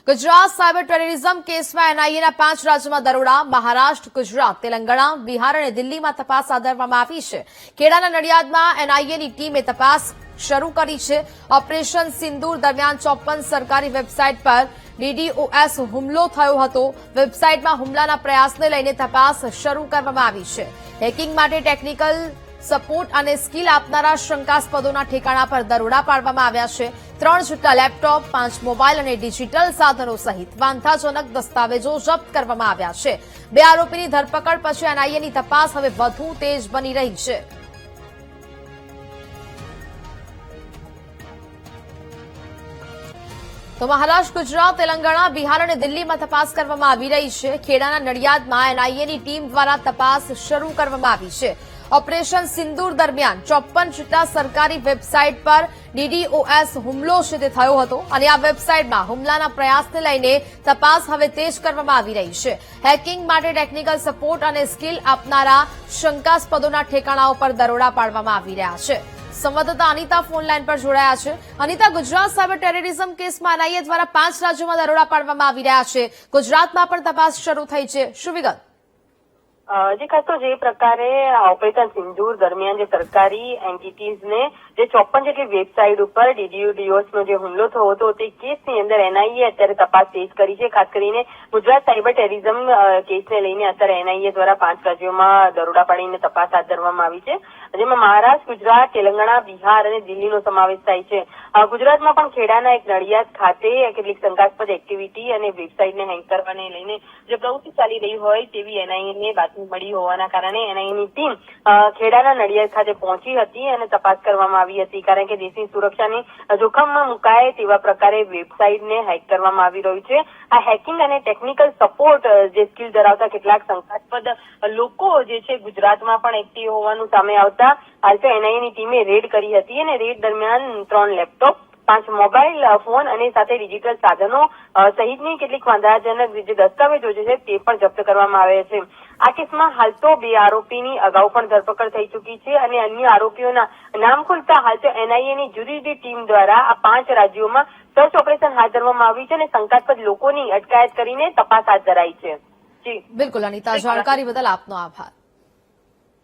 Gujarat cyber terrorism કેસમાં એનઆઈએના 5 રાજ્યોમાં દરોડા, મહારાષ્ટ્ર, ગુજરાત, તેલંગાણા, બિહાર અને દિલ્હીમાં તપાસ હાથ ધરવામાં આવી છે. ખેડાના નડિયાદમાં એનઆઈએની ટીમે તપાસ શરૂ કરી છે. ઓપરેશન સિંદૂર દરમિયાન 54 સરકારી વેબસાઇટ પર DDoS હુમલો થયો હતો. વેબસાઇટમાં હુમલાના પ્રયાસને લઈને તપાસ શરૂ કરવામાં આવી છે. હેકિંગ માટે ટેકનિકલ સપોર્ટ અને સ્કિલ આપનારા શંકાસ્પદોના ઠેકાણા પર દરોડા પાડવામાં આવ્યા છે. 3 જેટલા લેપટોપ, 5 મોબાઈલ અને ડિજિટલ સાધનો સહિત વાંધાજનક દસ્તાવેજો જપ્ત કરવામાં આવ્યા છે. 2 આરોપીની ધરપકડ પછી એનઆઈએની તપાસ હવે વધુ તેજ બની રહી છે. તો મહારાષ્ટ્ર, ગુજરાત, તેલંગાણા, બિહાર અને દિલ્હીમાં તપાસ કરવામાં આવી રહી છે. ખેડાના નડિયાદમાં એનઆઈએની ટીમ દ્વારા તપાસ શરૂ કરવામાં આવી છે. ઓપરેશન સિંદૂર દરમિયાન 54 જેટલા સરકારી વેબસાઇટ પર DDoS હુમલો છે તે થયો હતો અને આ વેબસાઇટમાં હુમલાના પ્રયાસને લઈને તપાસ હવે તેજ કરવામાં આવી રહી છે. હેકિંગ માટે ટેકનિકલ સપોર્ટ અને સ્કિલ આપનારા શંકાસ્પદોના ઠેકાણાઓ પર દરોડા પાડવામાં આવી રહ્યા છે. સંવાદદાતા અનિતા ફોન લાઈન પર જોડાયા છે. અનિતા, ગુજરાત સાયબર ટેરરિઝમ કેસમાં એનઆઈએ દ્વારા 5 રાજ્યોમાં દરોડા પાડવામાં આવી રહ્યા છે. ગુજરાતમાં પણ તપાસ શરૂ થઈ છે. શું વિગત? જે ખાસ તો જે પ્રકારે ઓપરેશન સિંદૂર દરમિયાન જે સરકારી એન્ટિટીઝને જે 54 જેટલી વેબસાઇટ ઉપર DDoS નો જે હુમલો થયો હતો તે કેસની અંદર એનઆઈએ અત્યારે તપાસ તેજ કરી છે. ખાસ કરીને ગુજરાત સાયબર ટેરરિઝમ કેસને લઈને અત્યારે એનઆઈએ દ્વારા 5 રાજ્યોમાં દરોડા પાડીને તપાસ હાથ ધરવામાં આવી છે, જેમાં મહારાષ્ટ્ર, ગુજરાત, તેલંગાણા, બિહાર અને દિલ્હીનો સમાવેશ થાય છે. ગુજરાતમાં પણ ખેડાના એક નડિયાદ ખાતે કેટલીક શંકાસ્પદ એક્ટિવિટી અને વેબસાઇટને હેક કરવાને લઈને જે પ્રવૃત્તિ ચાલી રહી હોય તેવી એનઆઈને બાતમી મળી હોવાના કારણે એનઆઈની ટીમ ખેડાના નડિયાદ ખાતે પહોંચી હતી અને તપાસ કરવામાં આવી હતી. કારણ કે દેશની સુરક્ષાની જોખમમાં મુકાય તેવા પ્રકારે વેબસાઇટને હેક કરવામાં આવી રહ્યું છે. આ હેકિંગ અને ટેકનિકલ સપોર્ટ જે સ્કિલ ધરાવતા કેટલાક શંકાસ્પદ લોકો જે છે ગુજરાતમાં પણ એક્ટિવ હોવાનું સામે આવતા હાલ તો એનઆઈની ટીમે રેડ કરી હતી અને રેડ દરમિયાન 3 લેપટોપ, 5 મોબાઈલ ફોન અને સાથે ડિજિટલ સાધનો સહિતની કેટલીક વાંધાજનક જે દસ્તાવેજો છે તે પણ જપ્ત કરવામાં આવ્યા છે. આ કેસમાં હાલ તો 2 આરોપીની અગાઉ પણ ધરપકડ થઈ ચૂકી છે અને અન્ય આરોપીઓના નામ ખુલતા હાલ તો એનઆઈએની જુદી જુદી ટીમ દ્વારા આ 5 રાજ્યોમાં સર્ચ ઓપરેશન હાથ ધરવામાં આવ્યું છે અને શંકાસ્પદ લોકોની અટકાયત કરીને તપાસ હાથ ધરાઈ છે. બિલકુલ અનિતા, જાણકારી બદલ આપનો આભાર.